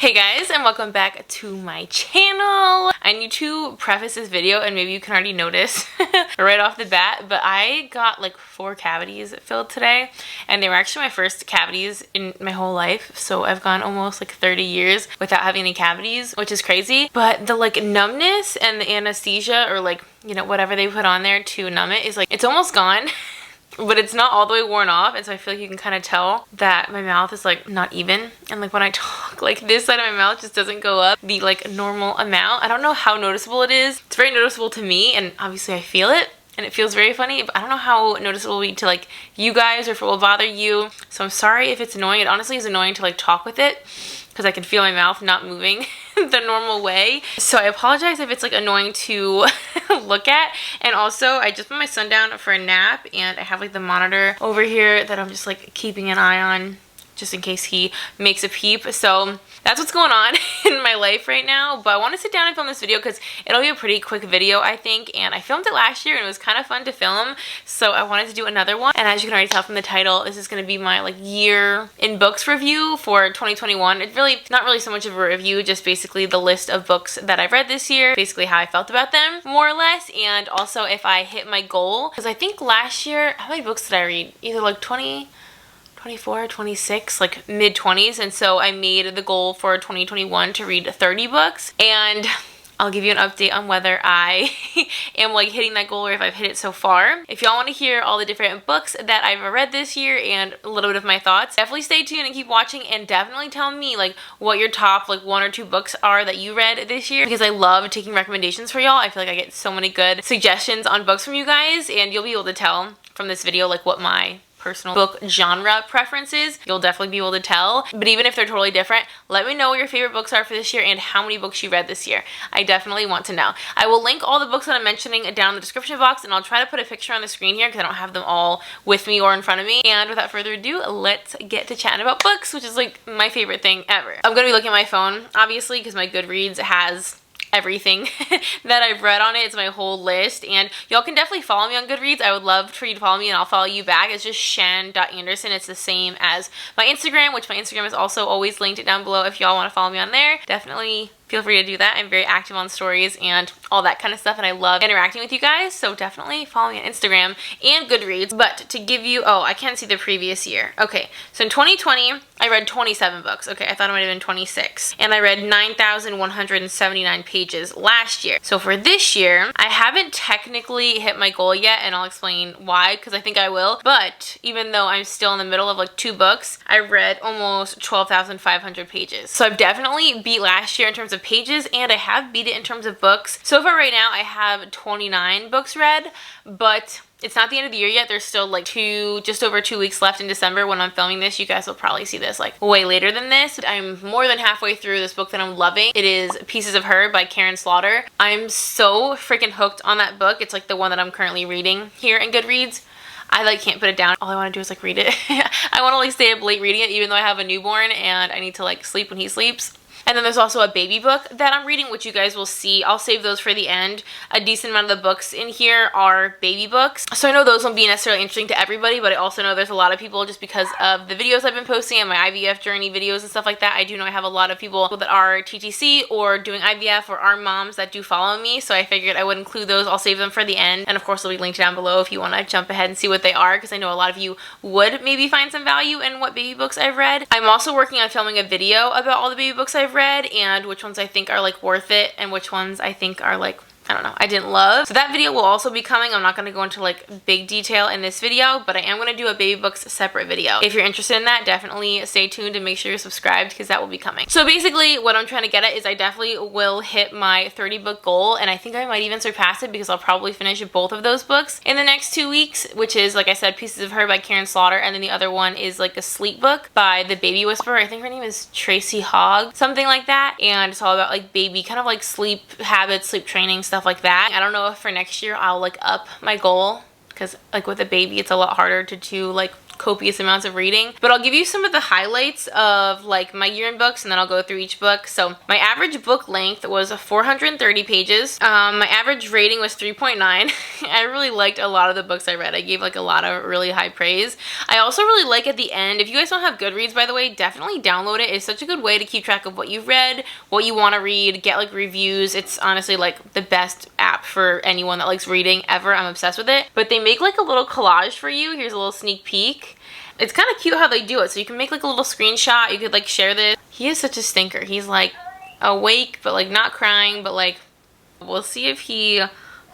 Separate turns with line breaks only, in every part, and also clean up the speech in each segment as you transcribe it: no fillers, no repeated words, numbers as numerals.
Hey guys, and welcome back to my channel. I need to preface this video, and maybe you can already notice right off the bat, but I got like 4 cavities filled today, and they were actually my first cavities in my whole life. So I've gone almost like 30 years without having any cavities, which is crazy. But the like numbness and the anesthesia, or like, you know, whatever they put on there to numb it, is like, it's almost gone. But it's not all the way worn off, and so I feel like you can kind of tell that my mouth is like not even, and like when I talk, like this side of my mouth just doesn't go up the like normal amount. I don't know how noticeable it is. It's very noticeable to me, and obviously I feel it, and it feels very funny, but I don't know how noticeable it will be to like you guys, or if it will bother you. So I'm sorry if it's annoying. It honestly is annoying to like talk with it, because I can feel my mouth not moving the normal way. So I apologize if it's like annoying to look at. And also I just put my son down for a nap, and I have like the monitor over here that I'm just like keeping an eye on just in case he makes a peep. So that's what's going on in my life right now. But I want to sit down and film this video because it'll be a pretty quick video, I think. And I filmed it last year and it was kind of fun to film, so I wanted to do another one. And as you can already tell from the title, this is going to be my like year in books review for 2021. It's really not really so much of a review, just basically the list of books that I've read this year, basically how I felt about them more or less, and also if I hit my goal. Because I think last year, how many books did I read? Either like 24, 26, like mid-20s, and so I made the goal for 2021 to read 30 books, and I'll give you an update on whether I am like hitting that goal or if I've hit it so far. If y'all want to hear all the different books that I've read this year and a little bit of my thoughts, definitely stay tuned and keep watching, and definitely tell me like what your top like 1 or 2 books are that you read this year, because I love taking recommendations for y'all. I feel like I get so many good suggestions on books from you guys, and you'll be able to tell from this video like what my personal book genre preferences. You'll definitely be able to tell. But even if they're totally different, let me know what your favorite books are for this year and how many books you read this year. I definitely want to know. I will link all the books that I'm mentioning down in the description box, and I'll try to put a picture on the screen here because I don't have them all with me or in front of me. And without further ado, let's get to chatting about books, which is like my favorite thing ever. I'm gonna be looking at my phone, obviously, because my GoodReads has everything that I've read on it. It's my whole list, and y'all can definitely follow me on GoodReads. I would love for you to follow me, and I'll follow you back. It's just Shann.Andersen. It's the same as my Instagram, which my Instagram is also always linked down below if y'all want to follow me on there. Definitely feel free to do that. I'm very active on stories and all that kind of stuff, and I love interacting with you guys, so definitely follow me on Instagram and GoodReads. But to give you, oh, I can't see the previous year. Okay, so in 2020, I read 27 books. Okay, I thought it might have been 26. And I read 9,179 pages last year. So for this year, I haven't technically hit my goal yet, and I'll explain why, because I think I will. But even though I'm still in the middle of like 2 books, I read almost 12,500 pages. So I've definitely beat last year in terms of pages, and I have beat it in terms of books. So far right now I have 29 books read, but it's not the end of the year yet. There's still like just over 2 weeks left in December when I'm filming this. You guys will probably see this like way later than this. I'm more than halfway through this book that I'm loving. It is Pieces of Her by Karen Slaughter. I'm so freaking hooked on that book. It's like the one that I'm currently reading here in GoodReads. I like can't put it down. All I want to do is like read it. I want to like stay up late reading it, even though I have a newborn and I need to like sleep when he sleeps. And then there's also a baby book that I'm reading, which you guys will see. I'll save those for the end. A decent amount of the books in here are baby books. So I know those won't be necessarily interesting to everybody, but I also know there's a lot of people, just because of the videos I've been posting and my IVF journey videos and stuff like that. I do know I have a lot of people that are TTC or doing IVF or are moms that do follow me. So I figured I would include those. I'll save them for the end. And of course, they'll be linked down below if you want to jump ahead and see what they are, because I know a lot of you would maybe find some value in what baby books I've read. I'm also working on filming a video about all the baby books I've read and which ones I think are like worth it and which ones I think are like, I don't know, I didn't love. So that video will also be coming. I'm not going to go into like big detail in this video, but I am going to do a baby books separate video. If you're interested in that, definitely stay tuned and make sure you're subscribed, because that will be coming. So basically what I'm trying to get at is I definitely will hit my 30 book goal, and I think I might even surpass it, because I'll probably finish both of those books in the next 2 weeks, which is, like I said, Pieces of Her by Karen Slaughter, and then the other one is like a sleep book by the baby whisperer. I think her name is Tracy Hogg, something like that, and it's all about like baby, kind of like sleep habits, sleep training, stuff like that. I don't know if for next year I'll like up my goal, because like with a baby it's a lot harder to do like copious amounts of reading. But I'll give you some of the highlights of like my year in books, and then I'll go through each book. So my average book length was 430 pages. My average rating was 3.9. I really liked a lot of the books I read. I gave like a lot of really high praise. I also really like at the end, if you guys don't have GoodReads, by the way, definitely download it. It's such a good way to keep track of what you've read, what you want to read, get like reviews. It's honestly like the best app for anyone that likes reading ever. I'm obsessed with it. But they make like a little collage for you. Here's a little sneak peek. It's kind of cute how they do it. So you can make like a little screenshot. You could like share this. He is such a stinker. He's like awake, but like not crying, but like we'll see if he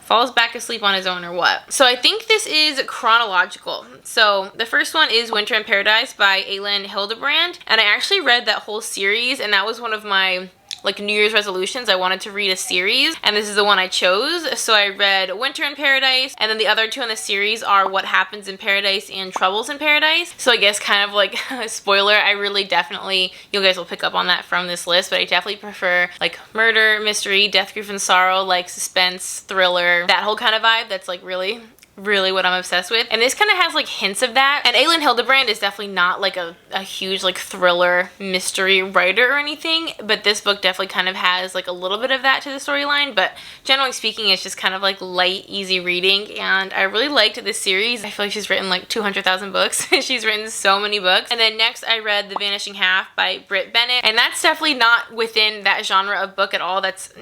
falls back asleep on his own or what. So I think this is chronological. So the first one is Winter in Paradise by Elin Hilderbrand. And I actually read that whole series, and that was one of my like New Year's resolutions. I wanted to read a series, and this is the one I chose. So I read Winter in Paradise, and then the other two in the series are What Happens in Paradise and Troubles in Paradise. So I guess kind of like a spoiler, I really definitely, you guys will pick up on that from this list, but I definitely prefer like murder, mystery, death, grief, and sorrow, like suspense, thriller, that whole kind of vibe. That's like really what I'm obsessed with. And this kind of has like hints of that. And Elin Hilderbrand is definitely not like a huge like thriller mystery writer or anything, but this book definitely kind of has like a little bit of that to the storyline. But generally speaking, it's just kind of like light, easy reading, and I really liked this series. I feel like she's written like 200,000 books. She's written so many books. And then next I read The Vanishing Half by Britt Bennett, and that's definitely not within that genre of book at all. That's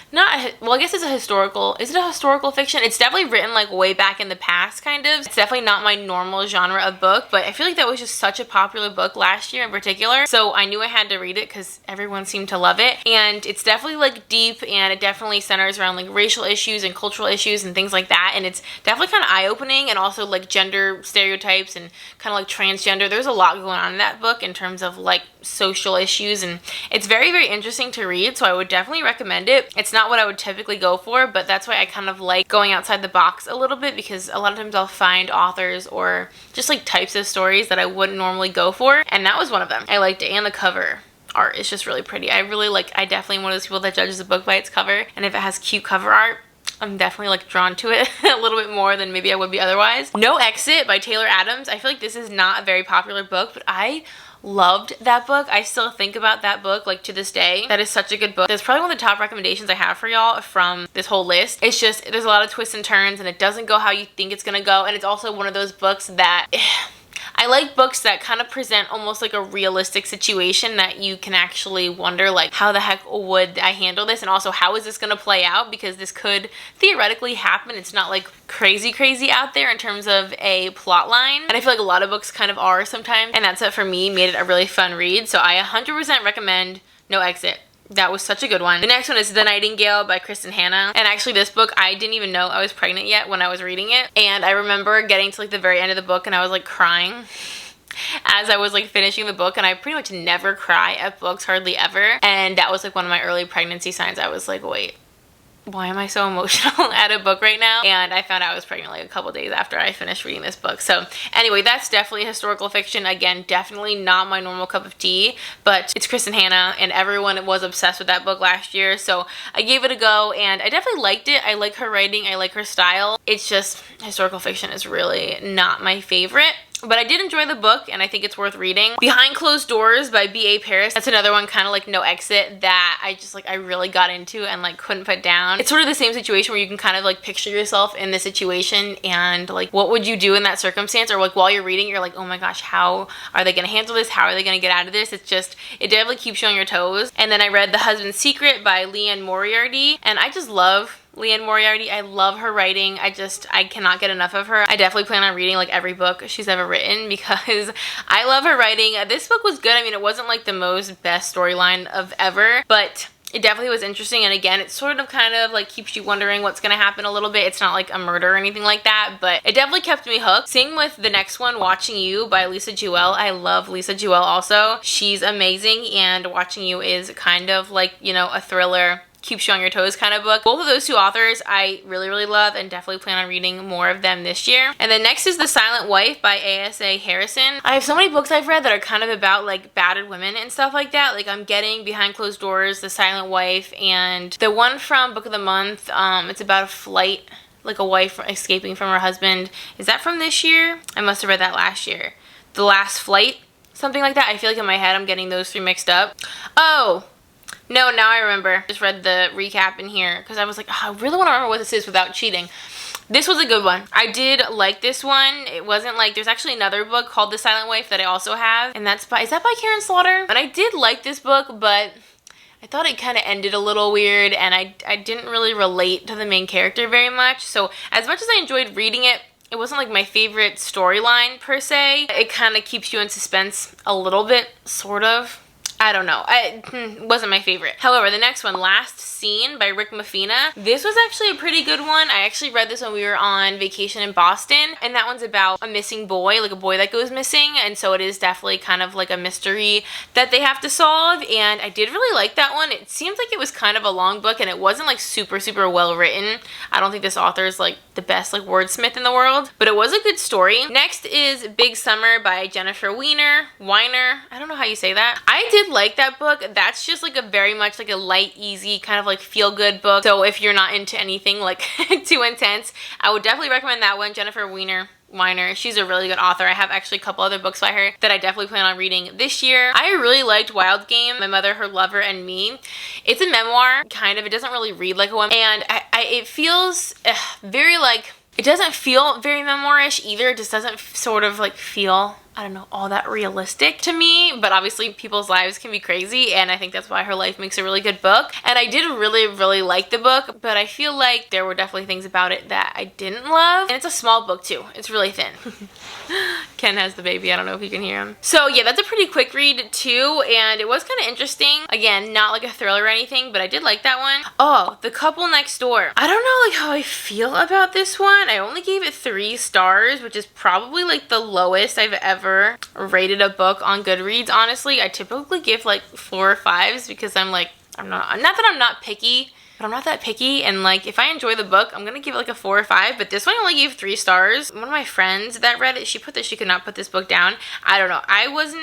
not, well, I guess it's a historical, is it a historical fiction? It's definitely written like way back in the past, kind of. It's definitely not my normal genre of book, but I feel like that was just such a popular book last year in particular, so I knew I had to read it because everyone seemed to love it. And it's definitely like deep, and it definitely centers around like racial issues and cultural issues and things like that, and it's definitely kind of eye-opening, and also like gender stereotypes and kind of like transgender. There's a lot going on in that book in terms of like social issues, and it's very interesting to read, so I would definitely recommend it. It's not what I would typically go for, but that's why I kind of like going outside the box a little bit, because a lot of times I'll find authors or just like types of stories that I wouldn't normally go for, and that was one of them. I liked it, and the cover art is just really pretty. I definitely am one of those people that judges a book by its cover, and if it has cute cover art, I'm definitely like drawn to it a little bit more than maybe I would be otherwise. No Exit by Taylor Adams. I feel like this is not a very popular book, but I loved that book. I still think about that book like to this day. That is such a good book. That's probably one of the top recommendations I have for y'all from this whole list. It's just, there's a lot of twists and turns, and it doesn't go how you think it's gonna go, and it's also one of those books that I like books that kind of present almost like a realistic situation that you can actually wonder like, how the heck would I handle this, and also how is this going to play out, because this could theoretically happen. It's not like crazy out there in terms of a plot line, and I feel like a lot of books kind of are sometimes, and that's what for me made it a really fun read. So I 100% recommend No Exit. That was such a good one. The next one is The Nightingale by Kristen Hanna. And actually this book, I didn't even know I was pregnant yet when I was reading it. And I remember getting to like the very end of the book, and I was like crying as I was like finishing the book, and I pretty much never cry at books, hardly ever. And that was like one of my early pregnancy signs. I was like, wait, why am I so emotional at a book right now? And I found out I was pregnant like a couple days after I finished reading this book. So anyway, that's definitely historical fiction. Again, definitely not my normal cup of tea, but it's Kristen Hanna, and everyone was obsessed with that book last year. So I gave it a go, and I definitely liked it. I like her writing. I like her style. It's just historical fiction is really not my favorite. But I did enjoy the book, and I think it's worth reading. Behind Closed Doors by B.A. Paris. That's another one kind of like No Exit that I just like, I really got into and like couldn't put down. It's sort of the same situation where you can kind of like picture yourself in the situation, and like what would you do in that circumstance, or like while you're reading you're like, oh my gosh, how are they gonna handle this? How are they gonna get out of this? It's just, it definitely keeps you on your toes. And then I read The Husband's Secret by Leanne Moriarty, and I just love Leanne Moriarty. I love her writing. I cannot get enough of her. I definitely plan on reading like every book she's ever written because I love her writing. This book was good. I mean, it wasn't like the most best storyline of ever, but it definitely was interesting. And again, it sort of kind of like keeps you wondering what's gonna happen a little bit. It's not like a murder or anything like that, but it definitely kept me hooked. Same with the next one, Watching You by Lisa Jewell. I love Lisa Jewell also. She's amazing, and Watching You is kind of like, you know, a thriller, keeps you on your toes kind of book. Both of those two authors I really love, and definitely plan on reading more of them this year. And then next is The Silent Wife by A.S.A. Harrison. I have so many books I've read that are kind of about like battered women and stuff like that. Like I'm getting Behind Closed Doors, The Silent Wife, and the one from Book of the Month, it's about a flight like a wife escaping from her husband. Is that from this year? I must have read that last year. The Last Flight, something like that. I feel like in my head I'm getting those three mixed up. Oh, no, now I remember. Just read the recap in here because I was like, oh, I really want to remember what this is without cheating. This was a good one. I did like this one. It wasn't like, there's actually another book called The Silent Wife that I also have, and that's by, is that by Karen Slaughter? And I did like this book, but I thought it kind of ended a little weird, and I didn't really relate to the main character very much. So as much as I enjoyed reading it, it wasn't like my favorite storyline per se. It kind of keeps you in suspense a little bit, sort of. I don't know. It wasn't my favorite. However, the next one, Last Scene by Rick Mafina. This was actually a pretty good one. I actually read this when we were on vacation in Boston, and that one's about a missing boy, like a boy that goes missing, and so it is definitely kind of like a mystery that they have to solve, and I did really like that one. It seems like it was kind of a long book, and it wasn't like super well written. I don't think this author is like the best like wordsmith in the world, but it was a good story. Next is Big Summer by Jennifer Weiner. I don't know how you say that. I did like that book. That's just like a very much like a light, easy kind of like feel-good book. So if you're not into anything like too intense, I would definitely recommend that one. Jennifer Weiner. She's a really good author. I have actually a couple other books by her that I definitely plan on reading this year. I really liked Wild Game, My Mother, Her Lover, and Me. It's a memoir, kind of. It doesn't really read like a one, and it feels very like, it doesn't feel very memoirish either. It just doesn't sort of like feel, I don't know, all that realistic to me, but obviously people's lives can be crazy, and I think that's why her life makes a really good book. And I did really like the book, but I feel like there were definitely things about it that I didn't love. And it's a small book too. It's really thin. Ken has the baby. I don't know if you can hear him. So yeah, that's a pretty quick read too, and it was kind of interesting. Again, not like a thriller or anything, but I did like that one. Oh, The Couple Next Door. I don't know like how I feel about this one. I only gave it 3 stars, which is probably like the lowest I've ever rated a book on GoodReads. Honestly, I typically give like 4 or 5s because I'm like, not that I'm not picky, but I'm not that picky, and like if I enjoy the book, I'm gonna give it like a 4 or 5, but this one I only gave 3 stars. One of my friends that read it, she put that she could not put this book down. I don't know. I wasn't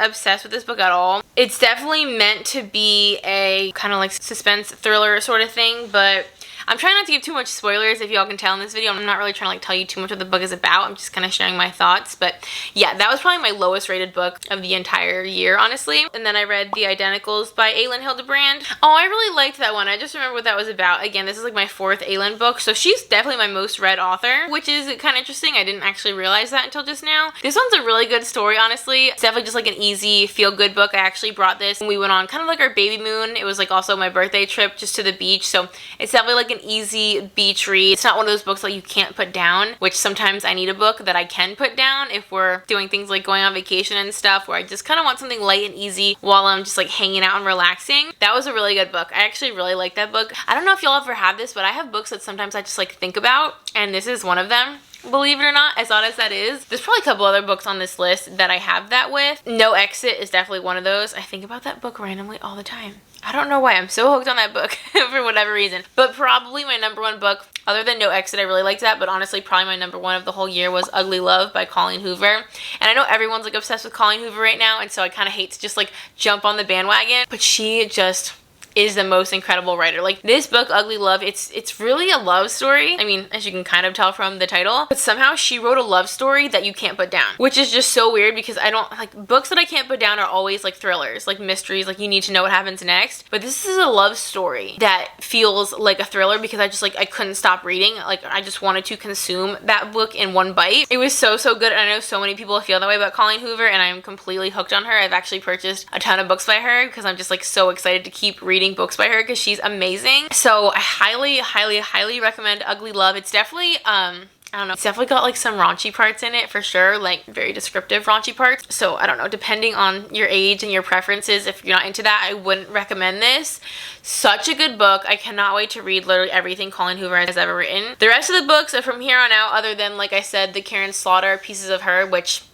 obsessed with this book at all. It's definitely meant to be a kind of like suspense thriller sort of thing, but I'm trying not to give too much spoilers. If y'all can tell in this video, I'm not really trying to like tell you too much what the book is about. I'm just kind of sharing my thoughts. But yeah, that was probably my lowest rated book of the entire year, honestly. And then I read The Identicals by Aileen Hildebrand. Oh, I really liked that one. I just remember what that was about. Again, this is like my 4th Aileen book, so she's definitely my most read author, which is kind of interesting. I didn't actually realize that until just now. This one's a really good story, honestly. It's definitely just like an easy feel-good book. I actually brought this when we went on kind of like our baby moon. It was like also my birthday trip just to the beach, so it's definitely like an easy beach read. It's not one of those books that you can't put down, which sometimes I need a book that I can put down if we're doing things like going on vacation and stuff, where I just kind of want something light and easy while I'm just like hanging out and relaxing. That was a really good book. I actually really like that book. I don't know if y'all ever have this, but I have books that sometimes I just like think about, and this is one of them. Believe it or not, as odd as that is. There's probably a couple other books on this list that I have that with. No Exit is definitely one of those. I think about that book randomly all the time. I don't know why. I'm so hooked on that book for whatever reason. But probably my #1 book, other than No Exit, I really liked that, but honestly probably my #1 of the whole year was Ugly Love by Colleen Hoover. And I know everyone's like obsessed with Colleen Hoover right now, and so I kind of hate to just like jump on the bandwagon, but she just is the most incredible writer. Like this book, Ugly Love, it's really a love story. I mean, as you can kind of tell from the title, but somehow she wrote a love story that you can't put down, which is just so weird because I don't like books that I can't put down are always like thrillers, like mysteries, like you need to know what happens next. But this is a love story that feels like a thriller because I couldn't stop reading. Like I just wanted to consume that book in one bite. It was so good, and I know so many people feel that way about Colleen Hoover, and I'm completely hooked on her. I've actually purchased a ton of books by her because I'm just like so excited to keep reading books by her because she's amazing. So I highly recommend Ugly Love. It's definitely I don't know, it's definitely got like some raunchy parts in it for sure, like very descriptive raunchy parts. So I don't know, depending on your age and your preferences, if you're not into that, I wouldn't recommend this. Such a good book. I cannot wait to read literally everything Colleen Hoover has ever written. The rest of the books are from here on out, other than like I said, the Karen Slaughter Pieces of Her, which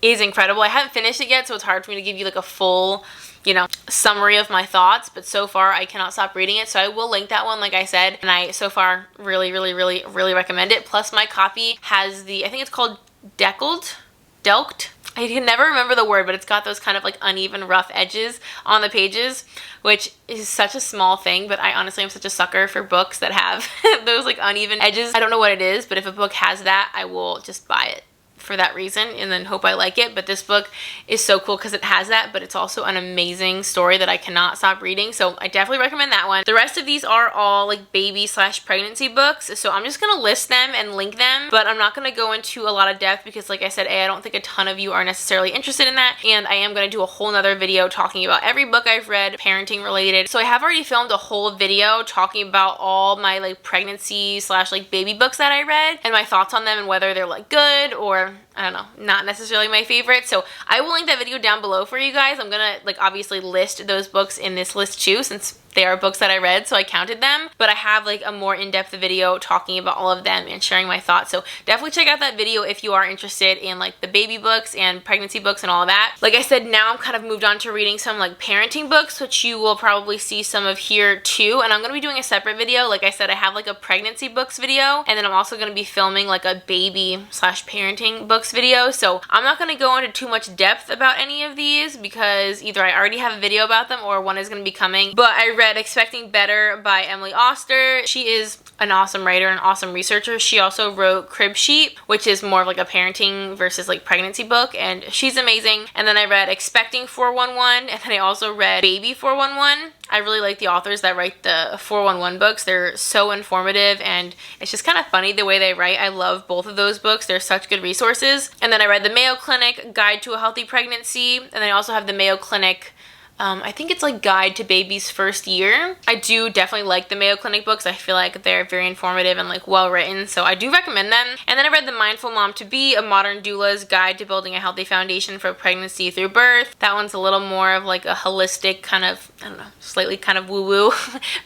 is incredible. I haven't finished it yet, so it's hard for me to give you like a full, you know, summary of my thoughts, but so far I cannot stop reading it, so I will link that one like I said, and I so far really recommend it. Plus my copy has the, I think it's called Delked. I can never remember the word, but it's got those kind of like uneven, rough edges on the pages, which is such a small thing, but I honestly am such a sucker for books that have those like uneven edges. I don't know what it is, but if a book has that, I will just buy it for that reason and then hope I like it. But this book is so cool because it has that, but it's also an amazing story that I cannot stop reading, so I definitely recommend that one. The rest of these are all like baby/pregnancy books, so I'm just gonna list them and link them, but I'm not gonna go into a lot of depth because, like I said, I don't think a ton of you are necessarily interested in that, and I am gonna do a whole nother video talking about every book I've read parenting related. So I have already filmed a whole video talking about all my like pregnancy/like baby books that I read and my thoughts on them and whether they're like good or, I don't know, not necessarily my favorite. So I will link that video down below for you guys. I'm gonna like obviously list those books in this list too, since they are books that I read, so I counted them, but I have like a more in-depth video talking about all of them and sharing my thoughts. So definitely check out that video if you are interested in like the baby books and pregnancy books and all of that. Like I said, now I'm kind of moved on to reading some like parenting books, which you will probably see some of here too, and I'm gonna be doing a separate video. Like I said, I have like a pregnancy books video, and then I'm also gonna be filming like a baby/parenting books video. So I'm not gonna go into too much depth about any of these because either I already have a video about them or one is gonna be coming. But I read Expecting Better by Emily Oster. She is an awesome writer and awesome researcher. She also wrote Crib Sheet, which is more of like a parenting versus like pregnancy book, and she's amazing. And then I read Expecting 411, and then I also read Baby 411. I really like the authors that write the 411 books. They're so informative, and it's just kind of funny the way they write. I love both of those books. They're such good resources. And then I read the Mayo Clinic Guide to a Healthy Pregnancy, and then I also have the Mayo Clinic I think it's like Guide to Baby's First Year. I do definitely like the Mayo Clinic books. I feel like they're very informative and like well written, so I do recommend them. And then I read The Mindful Mom to Be, a Modern Doula's Guide to Building a Healthy Foundation for Pregnancy Through Birth. That one's a little more of like a holistic kind of, I don't know, slightly kind of woo-woo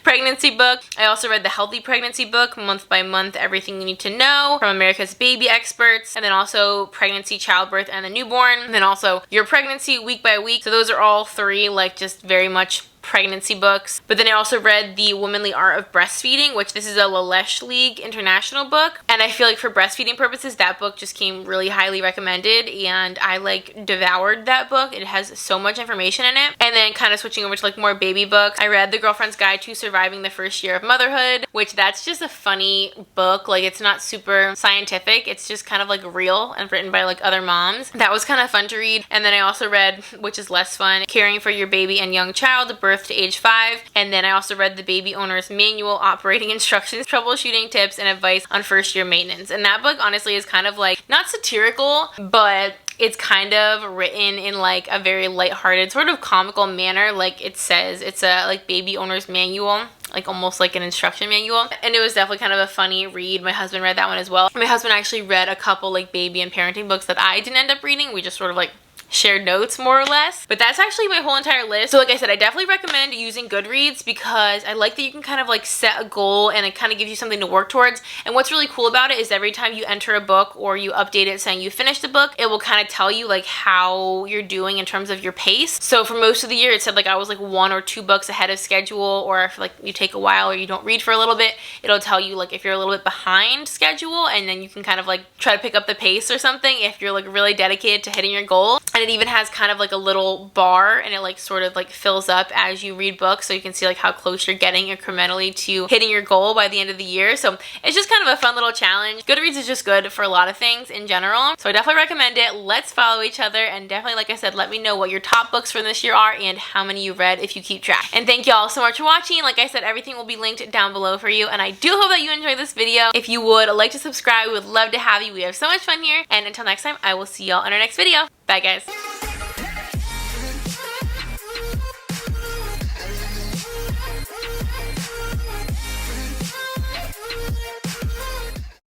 pregnancy book. I also read the Healthy Pregnancy book, Month by Month, Everything You Need to Know from America's Baby Experts, and then also Pregnancy, Childbirth, and the Newborn, and then also Your Pregnancy, Week by Week. So those are all three like just very much pregnancy books. But then I also read The Womanly Art of Breastfeeding, which this is a Lalesh League international book, and I feel like for breastfeeding purposes that book just came really highly recommended, and I like devoured that book. It has so much information in it. And then kind of switching over to like more baby books, I read The Girlfriend's Guide to Surviving the First Year of Motherhood, which that's just a funny book. Like it's not super scientific, it's just kind of like real and written by like other moms. That was kind of fun to read. And then I also read, which is less fun, Caring for Your Baby and Young Child, Birth to Age 5. And then I also read The Baby Owner's Manual, Operating Instructions, Troubleshooting Tips, and Advice on First Year Maintenance. And that book honestly is kind of like, not satirical, but it's kind of written in like a very lighthearted, sort of comical manner. Like it says, it's a like baby owner's manual, like almost like an instruction manual. And it was definitely kind of a funny read. My husband read that one as well. My husband actually read a couple like baby and parenting books that I didn't end up reading. We just sort of like shared notes more or less. But that's actually my whole entire list. So like I said, I definitely recommend using GoodReads because I like that you can kind of like set a goal and it kind of gives you something to work towards. And what's really cool about it is every time you enter a book or you update it saying you finished the book, it will kind of tell you like how you're doing in terms of your pace. So for most of the year it said like I was like 1 or 2 books ahead of schedule, or if like you take a while or you don't read for a little bit, it'll tell you like if you're a little bit behind schedule, and then you can kind of like try to pick up the pace or something if you're like really dedicated to hitting your goal. And it even has kind of like a little bar, and it like sort of like fills up as you read books, so you can see like how close you're getting incrementally to hitting your goal by the end of the year. So it's just kind of a fun little challenge. GoodReads is just good for a lot of things in general, so I definitely recommend it. Let's follow each other, and definitely, like I said, let me know what your top books from this year are and how many you read if you keep track. And thank you all so much for watching. Like I said, everything will be linked down below for you, and I do hope that you enjoyed this video. If you would like to subscribe, we would love to have you. We have so much fun here, and until next time, I will see y'all in our next video. Bye guys.